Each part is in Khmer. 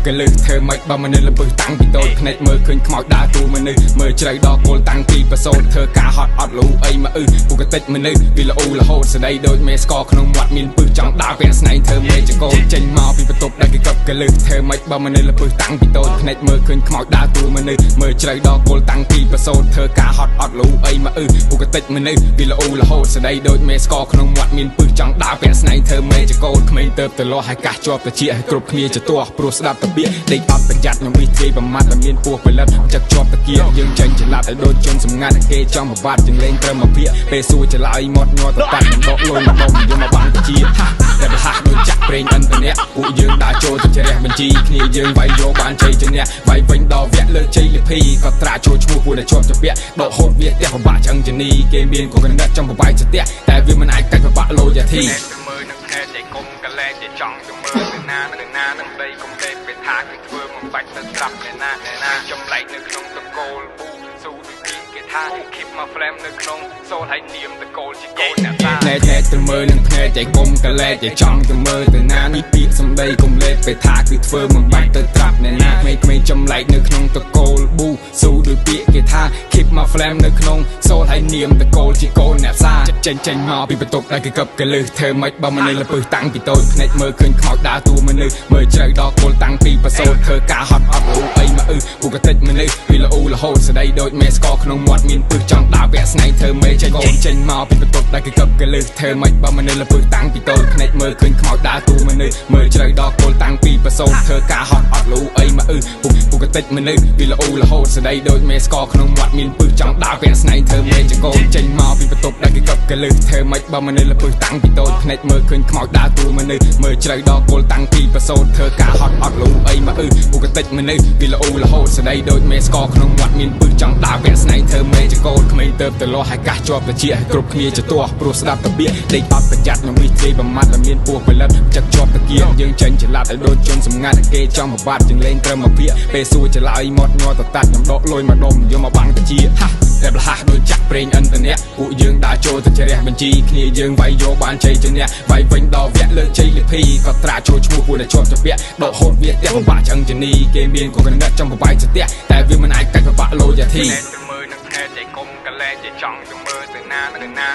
កលឹះធ្វើមិនបើមនុស្សលំពឹសតាំងពីតូចភ្នែកមើលឃើញខ្មោចដើរទូមនុស្សមើលជ្រៅដល់គោលតាំងពីប្រសូតធ្វើការហត់អត់លូអីមកពុកតិចមនុស្សវាល្អរហូតស្ដីដូចមេស្កក្នុងមាត់មានពឹសចង់ដើរពេលស្នែងធ្វើមេចកោចេញមកពីបន្ទប់ដែលគេកប់កលឹះធ្វើមិនបើមនុស្សលំពឹសតាំងពីតូចភ្នែកមើលឃើញខ្មោចដើរទូមនុស្សមើលជ្រៅដល់គោលតាំងពីប្រសូតធ្វើការហត់អត់លូអីមកពុកតិចមនុស្សវាល្អរហូតស្ដីដូចមេស្កក្នុងមាត់មានពឹសចង់ដើរពេលស្នែងធ្វើមេចកោក្មេងទៅទៅលោះហើយកាសជាប់តិចឲ្យគ្រប់គ្នាជាទាស់ព្រោះស្ដាប់តបៀដេកអត់បញ្ញត្តិខ្ញុំវិធីប្រមាថតែមានពោះផលិតចឹកជាប់តាគៀយើងចេញចល័តឲ្យដូចជនសម្ងាត់គេចង់បបាត់ជាងលេងត្រឹមមួយភាគពេលសួរចលាយមាត់ញ័រទៅប៉ាត់ដកលុយមកដុំយកមកបាំងតាជាតែប្រហាក់ដូចចាក់ប្រេងអិនតអ្នកពួកយើងដើរចូលទៅជ្រះបញ្ជីគ្នាយើងវាយយកបានជ័យជំនះវាយវិញដល់វគ្គលើជ័យលិភីក៏ត្រាចូលឈ្មោះពួកដែលជាប់ជាពាក់ដកហូតវាផ្ទះពិបាកឆ្អឹងជនីគេមានកូនកណ្ដិតចំបបាយស្ទះតែវាមិនអាចកាច់ពិបាកលោយ៉ាធីមើលនឹងខែចៃគុំកលែចៃចង់ទៅមើលទៅណានឹងដីគុំទេពេលថាគឺធ្វើមិនបាច់ទៅត្រាប់ណាចម្លែកនៅក្នុងតកូលប៊ូស៊ូដូចគេថា keep my flame នៅក្នុងសូលហើយនាមតកូលជាកូនអ្នកតាណែទៅមើលនឹងខែចៃគុំកលែចៃចង់ទៅមើលទៅណានេះពាក្យសម្ដីគុំលេតពេលថាគឺធ្វើមិនបាច់ទៅត្រាប់ណាក្មេងចម្លែកនៅក្នុងតកូលប៊ូស៊ូដូចពាក្យគេថា keep my flame នៅក្នុងសូលហើយនាមតកូលជាកូនអ្នកតាចេញមកពីបន្ទប់ដែលគេកឹបកលឹះធ្វើមិនបើមនុស្សលពឹសតាំងពីតូចភ្នែកមើលឃើញខ្មោចដើរតួមនុស្សមើលជ្រៅដល់គោលតាំងពីប្រសូតធ្វើការហត់អត់លូអីមកពុកតិចមនុស្សវាល្អរហូតស្ដីដូចមេស្កក្នុងមាត់មានពឹសចង់ដើរវគ្គស្នែងធ្វើមេចេញមកពីបន្ទប់ដែលគេកឹបកលឹះធ្វើមិនបើមនុស្សលពឹសតាំងពីតូចភ្នែកមើលឃើញខ្មោចដើរតួមនុស្សមើលជ្រៅដល់គោលតាំងពីប្រសូតធ្វើការហត់អត់លូអីមកពុកតិចមនុស្សវាល្អរហូតស្ដីដូចមេស្កក្នុងមាត់មានពឹសចង់ដើរវគ្គស្នែងធ្វើមេចកោចេញមកពីបន្ទប់ដែលគេកឹបកលឹះធ្វើមិនបើមនុស្សលពឹសតាំងពីតូចភ្នែកមើលឃើញខ្មោចដើរតួមនុស្សមើលជ្រៅដល់គោលតាំងពីប្រសូតធ្វើការហត់អត់លូអីមកពុកតិចមនុស្សវាល្អរហូតស្ដីដូចមេស្កក្នុងមាត់មានពឹសចង់ដើរវគ្គស្នែងធ្វើមេចកោក្មេងទៅទៅលោះហើយកាសជាប់តាជាគ្រប់គ្នាជាទាស់ព្រោះស្ដាប់តបៀដេកអត់បញ្ញត្តិខ្ញុំវិធីប្រមាថតែមានពោះផលិតចឹកជាប់តាគៀយើងចេញចល័តឲ្យដូចជនសម្ងាត់គេចង់បបាត់ជាងលេងត្រឹមមួយភាគពេលសួរចលាយមាត់ញ័រទៅតាត់ខ្ញុំដកលុយមកដុំយកមកបាំងតាជាតែប្រហាក់ដូចចាក់ប្រេងអិនតអ្នកពួកយើងដើរចូលទៅជ្រះបញ្ជីគ្នាយើងវាយយកបានជ័យជំនះវាយវិញដល់វគ្គលើជ័យលិភីក៏ត្រាចូលឈ្មោះពួកដែលជាប់ជាពាក់ដកហូតវាផ្ទះពិបាកឆ្អឹងជនីគេមានកូនកណ្ដិតចំបបាយស្ទះតែវាមិនអាចកាច់ពិបាកលោយ៉ាធីមើលនឹងខែចៃគុំកលែចៃចង់ទៅមើលទៅណា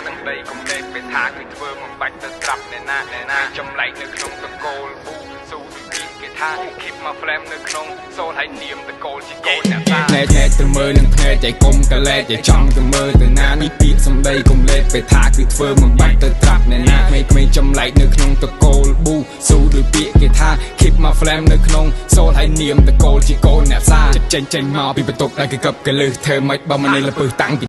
នឹងដីគុំទេពេលថាគឺធ្វើមិនបាច់ទៅត្រាប់ណាចម្លែកនៅក្នុងតកូលប៊ូស៊ូដូចគេថា keep my flame នៅក្នុងសូលហើយនាមតកូលជាកូនអ្នកតាណែទៅមើលនឹងខែចៃគុំកលែចៃចង់ទៅមើលទៅណានេះពាក្យសម្ដីគុំលេតពេលថាគឺធ្វើមិនបាច់ទៅត្រាប់ណាក្មេងចម្លែកនៅក្នុងតកូលប៊ូស៊ូដូចពាក្យគេថា keep my flame នៅក្នុងសូលហើយនាមតកូលជាកូនអ្នកតាចេញមកពីបន្ទប់ដែលគេកឹបកលឹះធ្វើមិនបើមនុស្សលពឹសតាំង